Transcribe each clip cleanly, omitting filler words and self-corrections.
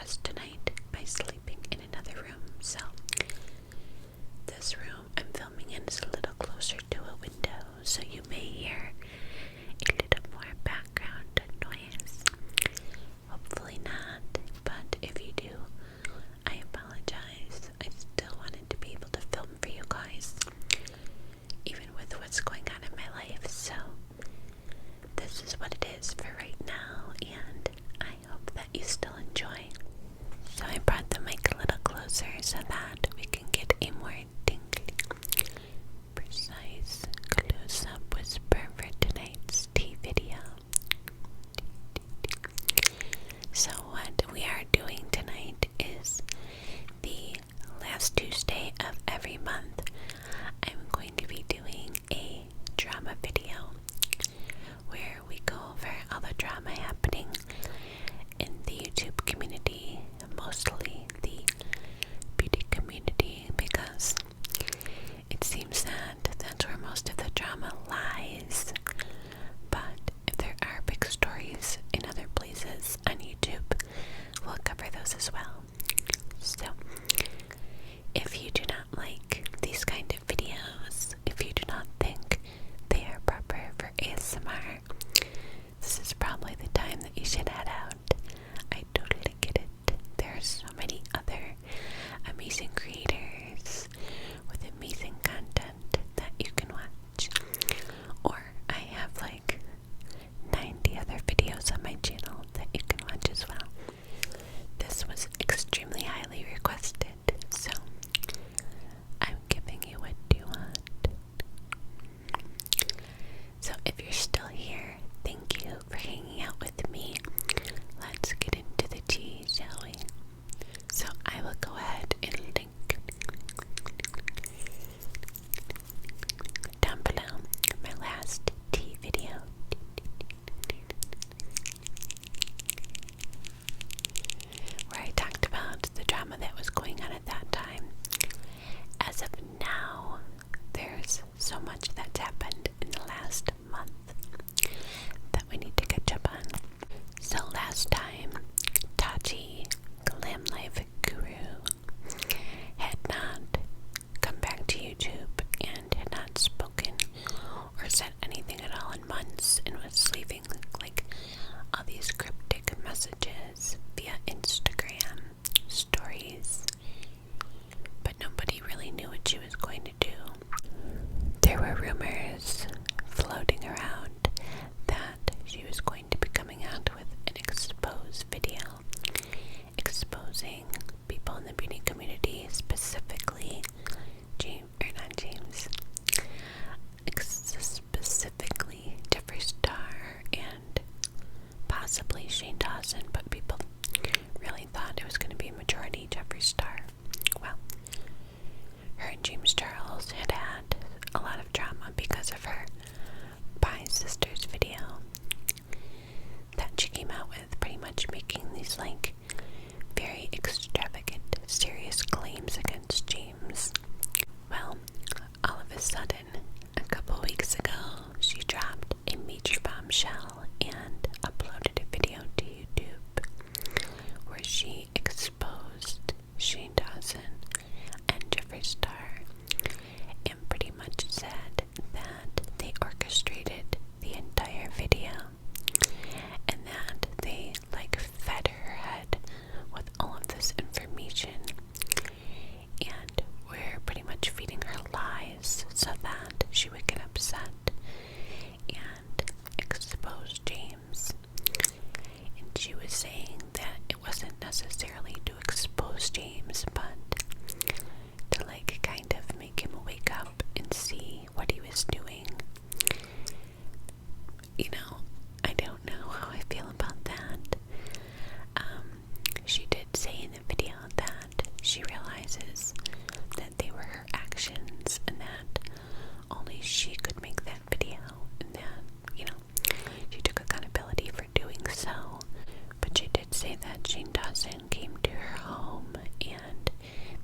rest tonight by sleeping in another room. So this room I'm filming in is a little closer to a window, so you may hear a little more background noise. Hopefully not, but if you do, I apologize. I still wanted to be able to film for you guys, even with what's going on in my life. So this is what it is for right now, and I hope that you still enjoy. So I brought the mic a little closer so that we can get a more tingly, precise close-up whisper for tonight's tea video. So what we are doing tonight is the last Tuesday of every month. I'm going to be doing a drama video where we go over all the drama happening in the YouTube community, mostly the beauty community, because it seems that that's where most of the drama lies. But if there are big stories in other places on YouTube, we'll cover those as well. So if you do not like these kind of videos, if you do not think they are proper for ASMR, this is probably the time that you should head out. I totally get it. There are so many other amazing creators with amazing content that you can watch. Or I have like 90 other videos on my channel that you can watch as well. This was extremely highly requested, so I'm giving you what you want. So if you're still here, thank you for hanging out with me. Let's get into the tea, shall we? So I will go ahead and link down below my last tea video, where I talked about the drama that was going on at that time. As of now, there's so much that's happened in the last month that we need to catch up on. So last time, Tati, Glam Life Guru, had not come back to YouTube and had not spoken or said anything at all in months, and was leaving like all these cryptic messages via Instagram stories, but nobody really knew what she was going to do. There were rumors floating around that she was going to be coming out with an expose video exposing people in the beauty community, specifically specifically Jeffree Star and possibly Shane Dawson, but people really thought it was going to be a majority Jeffree Star. Well, her and James Charles had a lot of drama because of her Bye Sisters video that she came out with, pretty much making these like very extravagant, serious claims against James. Well, all of a sudden, a couple weeks ago, she dropped a major bombshell and uploaded a video to YouTube where she exposed Shane Dawson and Jeffree Star, and pretty much said that they orchestrated the entire video and that they like fed her head with all of this information, and were pretty much feeding her lies so that she would get upset and expose James. And she was saying that it wasn't necessarily to expose James, but to like kind of make him wake up and see what he was doing. You know, I don't know how I feel about that. She did say in the video that she realizes that they were her actions and that only she could make that video, and that, you know, she took accountability for doing so. But she did say that Shane Dawson came to her home and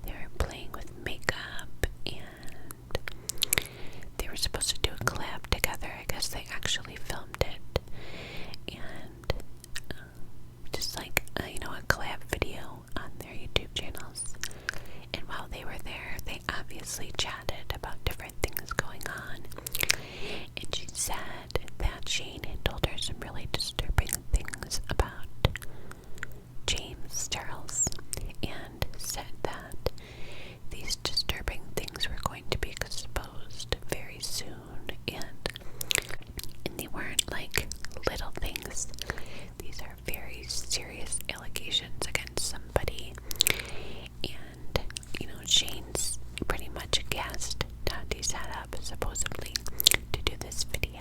they were playing with makeup, and they were supposed to do a collab together. I guess they actually filmed it, and just like a collab video obviously chatted about different things going on, and she said that Shane had told her some really disturbing things about James Charles, and said that these disturbing things were going to be exposed very soon, and they weren't like little things. These are very serious allegations against somebody, and Shane's pretty much guessed Tati set up supposedly to do this video.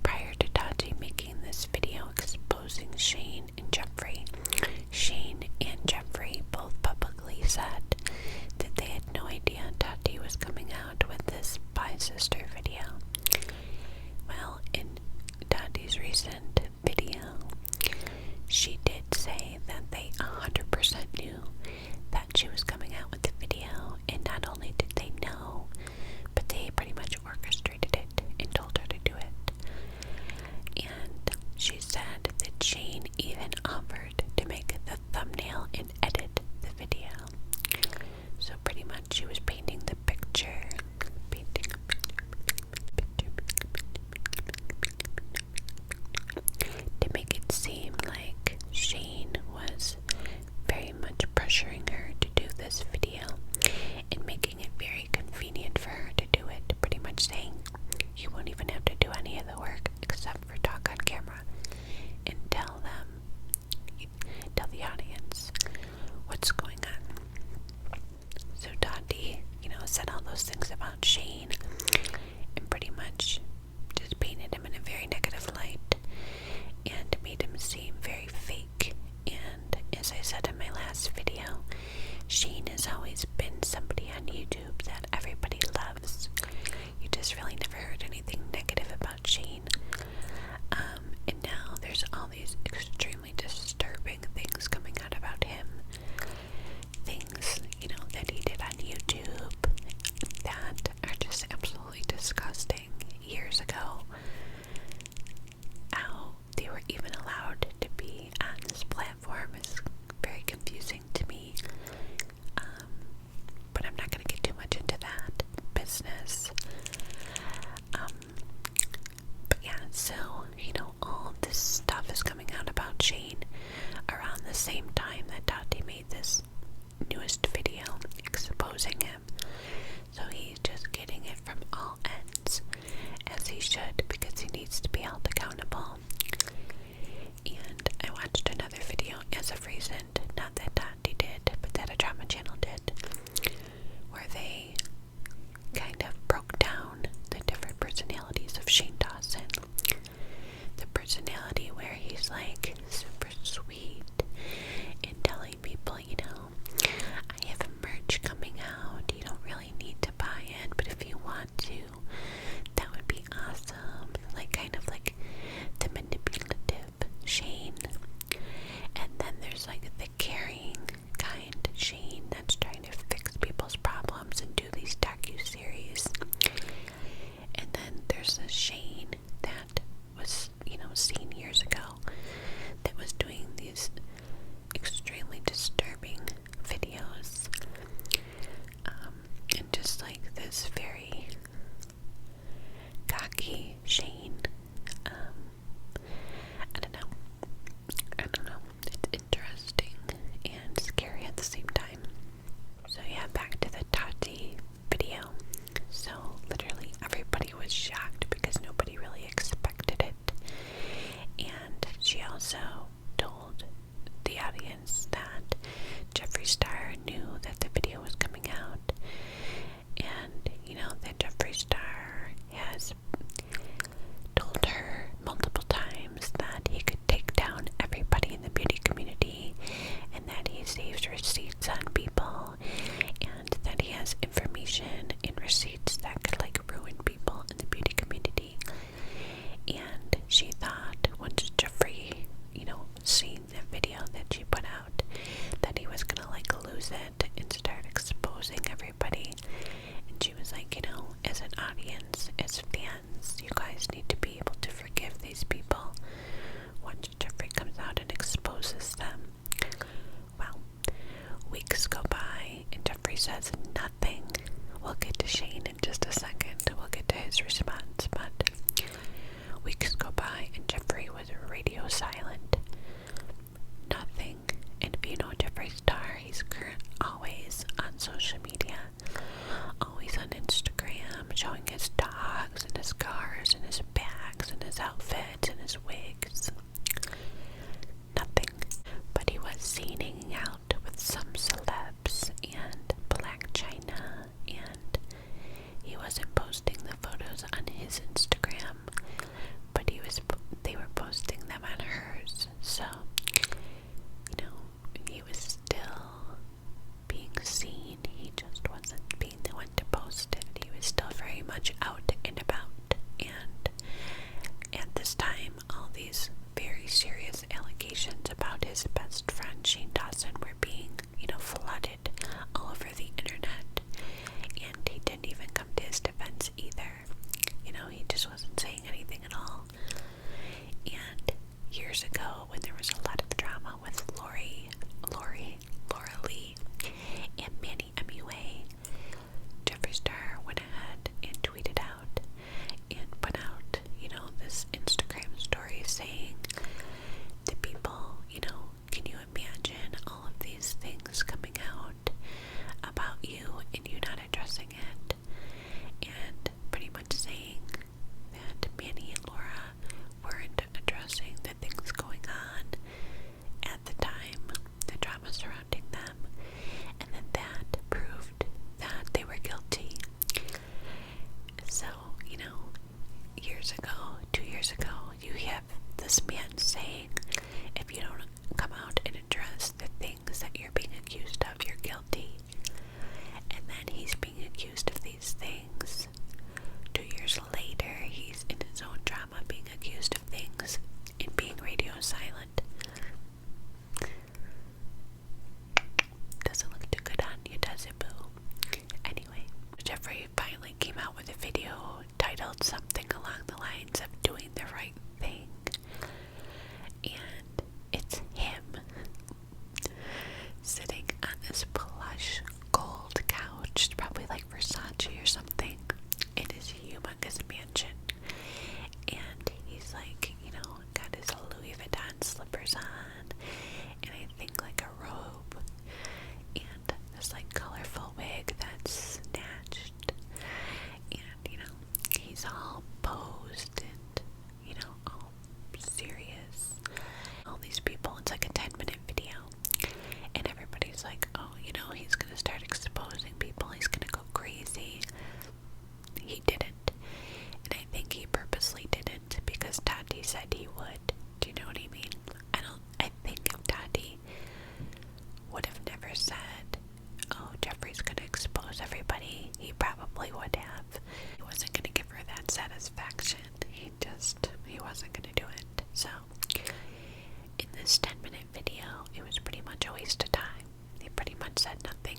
Prior to Tati making this video exposing Shane and Jeffree, Shane and Jeffree both publicly said that they had no idea Tati was coming out with this Bye Sister video. Well, in Tati's recent video, she did say that they 100% knew that she was coming out with the video, and not only did they know, but they pretty much orchestrated it and told her to do it. And she said that Shane even offered to make the thumbnail and edit the video. So pretty much she was painting the picture, to make it seem like Shane was very much pressuring her to do this video and making it very convenient for her to do it, pretty much saying you won't even have to do any of the work except for talk on camera and tell the audience what's going on. So Tati, said all those things about Shane and pretty much just painted him in a very negative light and made him seem very fake. And as I said in my last video, Shane has always been somebody on YouTube that everybody loves. You just really never heard anything negative about Shane. And now there's all these extremely disturbing things coming out about him. Things, that he did on YouTube that are just absolutely disgusting. Years ago, how they were even allowed to be on this platform is very confusing to me. But I'm not going to get too much into that business. But yeah, so, all this stuff is coming out about Shane around the same time that Tati made this newest video exposing him. So he's just getting it from all ends, as he should, because he needs to be held accountable. And I watched another video as of recent, not that Tati did, but that a drama channel did, where they kind of broke down the different personalities of Shane Dawson. The personality where he's like super sweet and telling people, I have a merch coming out, you don't really need to buy it, but if you want to, that would be awesome. Like kind of like he's always on social media, always on Instagram, showing his dogs and his cars and his bags and his outfits and his wigs. Nothing. But he was seen hanging out with some celebs and Black China, and he wasn't posting the photos on his Instagram, but they were posting them on hers. So, he was still being seen. He just wasn't being the one to post it. He was still very much out and about. And at this time, all these very serious allegations about his best friend Shane Dawson were being, flooded all over the internet. And he didn't even come to his defense either. He just wasn't saying anything at all. And years ago, when there was a lot of drama with Laura Lee, and Manny MUA, Jeffree Star went ahead and tweeted out and put out, this Instagram story saying to people, can you imagine all of these things coming out about you and you not addressing it? And pretty much saying that Manny and Laura weren't addressing the things going on at the time, the drama surrounding them, and then that proved that they were guilty. So, 2 years ago, you have this man saying, if you don't come out and address the things that you're being accused of, you're guilty. And then he's being accused of these things. 2 years later, he's in his own drama being accused of things and being radio silent. Doesn't look too good on you, does it, boo? Anyway, Jeffree finally came out with a video titled something along the lines of doing the right thing. And it's him sitting on this plush gold couch, probably like Versace or something, in his humongous mansion. And he's like, got his Louis Vuitton slippers on, and I think like a robe, and this like colorful wig that's snatched, and he's all posed and all serious. All these people, it's like a 10-minute video, and everybody's like, oh, he's gonna start exposing people, he's gonna go crazy. He didn't, and I think he purposely didn't because Tati said he would. Do you know what I mean? I think if Tati would have never said, oh, Jeffree's gonna expose everybody, he probably would have. He wasn't gonna give her that satisfaction. He wasn't gonna do it. So, in this 10-minute video, it was pretty much a waste of time. He pretty much said nothing.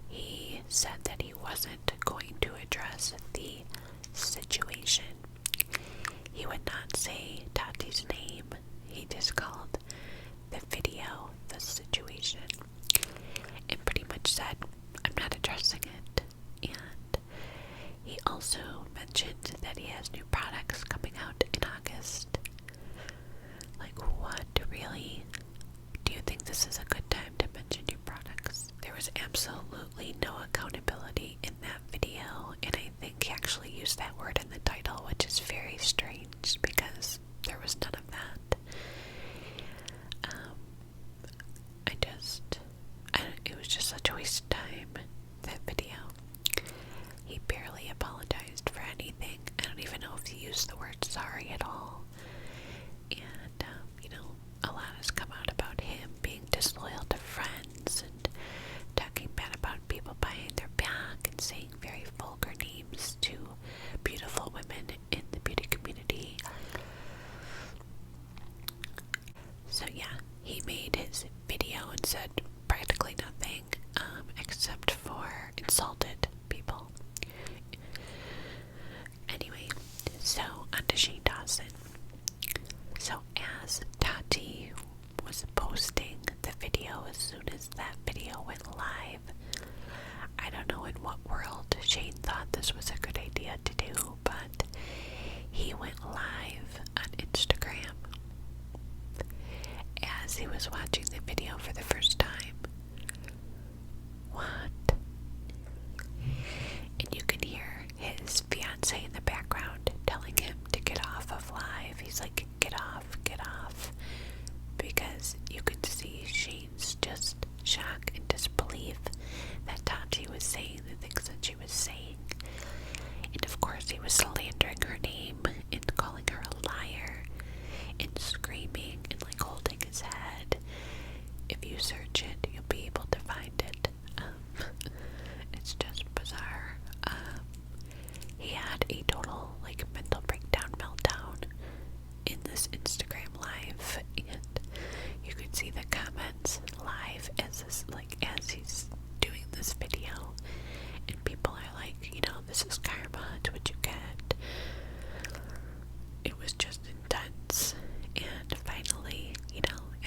He said that he wasn't going to address the situation. He would not say Tati's name. He just called the video the situation. And pretty much said, I'm not addressing it. And he also mentioned that he has new products coming out in August. Like, what? Really? Do you think this is a good time to mention new products? There was absolutely no accountability in that video, and I think he actually used that word in the title, which is very strange because there was none of that. It was just such a waste of time, that video. He barely apologized for anything. I don't even know if he used the word sorry at all. And, a lot has come out about him being disloyal to friends and talking bad about people behind their back and saying very vulgar names to beautiful women in the beauty community. So yeah, he made his video and said practically nothing except for insulted people. Anyway, so on to Shane Dawson. So as Tati was posting the video, as soon as that video went live, I don't know in what world Shane thought this was a good idea to do, but he went live on Instagram as he was watching the video for the first time. see the comments live as he's doing this video, and people are like, this is karma, it's what you get. It was just intense, and finally,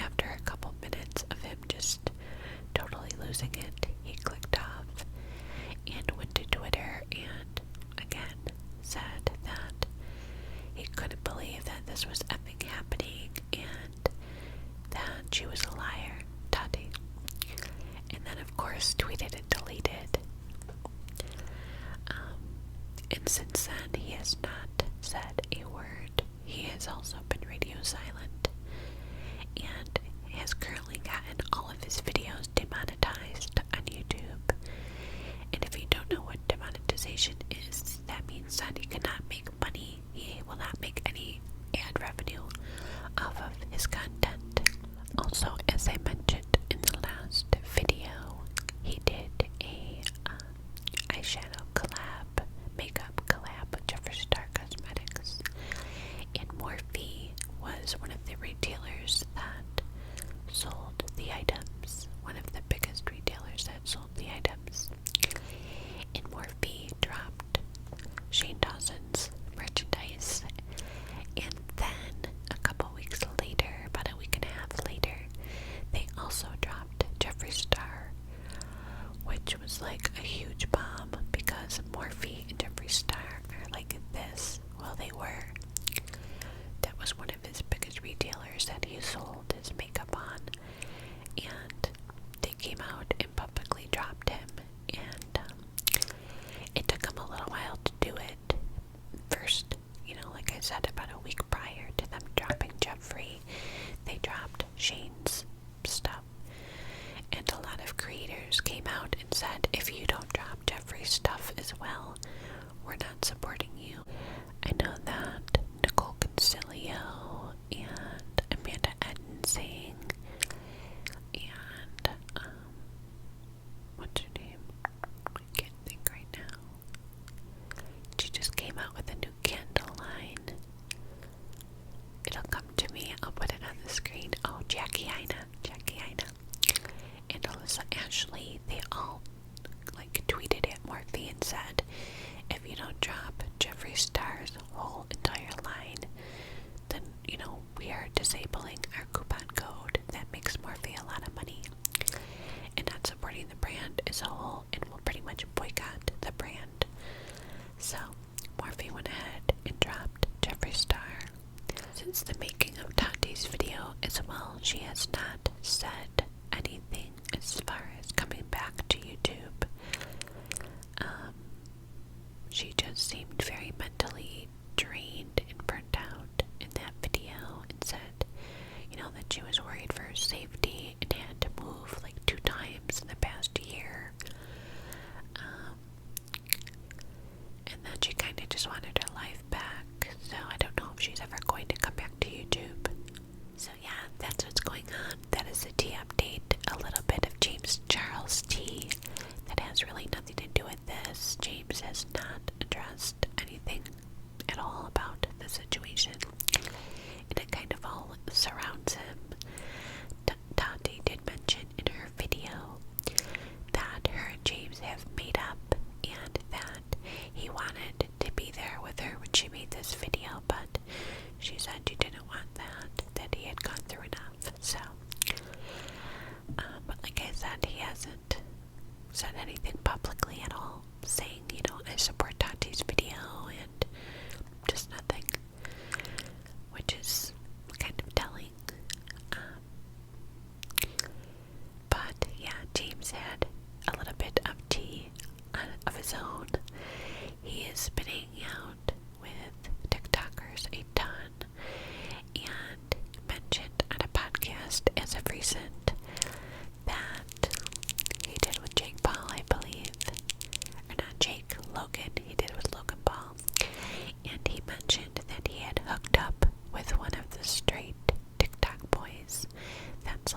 after a couple minutes of him just totally losing it, he clicked off and went to Twitter and again said that he couldn't believe that this was effing happening and that she was a liar, Tati. And then, of course, tweeted and deleted. And since then, he has not said a word. He has also been radio silent and has currently gotten all of his videos demonetized on YouTube. And if you don't know what demonetization is, that means that he cannot make money. He will not make any ad revenue off of his content. Also, as I mentioned in the last video, he did a eyeshadow collab, makeup collab with Jeffree Cosmetics. And Morphe was one of the retailers that sold the items, one of the biggest retailers that sold the items. And Morphe dropped Shane Dawson's merchandise, and then a couple weeks later, about a week and a half later, they also dropped Jeffree Star, which was like a huge bomb because Morphe and Jeffree Star are like this. Well, they were. That was one of his biggest retailers that he sold his makeup on, and they came out and publicly dropped him, and it took him a little while to do it. First, like I said, about a week prior to them dropping Jeffree, they dropped Shane's stuff, and a lot of creators came out and said, if you don't drop Jeffree's stuff as well, we're not supporting you. I know that Nicole Concilio and Amanda Edensing and what's her name? I can't think right now. She just came out with a new candle line. It'll come to me. I'll put it on the screen. Oh, Jackie Ina, and Alyssa Ashley. They all tweeted at Morphe and said, if you don't drop Jeffree Star's whole entire line, then we are disabling our coupon code that makes Morphe a lot of money and not supporting the brand as a whole, and will pretty much boycott the brand. So Morphe went ahead and dropped Jeffree Star. Since the making of Tati's video as well, she has not said anything as far as coming back to YouTube. She just seemed very mentally drained and burnt out in that video, and said, that she was worried for her safety and had to move 2 times in the past year. And then she kind of just wanted her life back. So I don't know if she's ever going to come back to YouTube. So yeah, that's what's going on. That is the tea update. A little bit of James Charles tea that has really nothing to do with this. James has not addressed anything at all about the situation, and it kind of all surrounds him. Tati did mention in her video that her and James have made up, and that he wanted to be there with her when she made this video, but she said she didn't want that he had gone through enough. So, but like I said, he hasn't said anything publicly at all, saying, I support Tati's video, and just nothing, which is kind of telling. But yeah, James had a little bit of tea of his own. He has been hanging out with TikTokers a ton, and mentioned on a podcast as of recent that he did with Jake Paul, I believe, or not Jake, Logan. He did with Logan Paul, and he mentioned that he had hooked up with one of the straight TikTok boys that's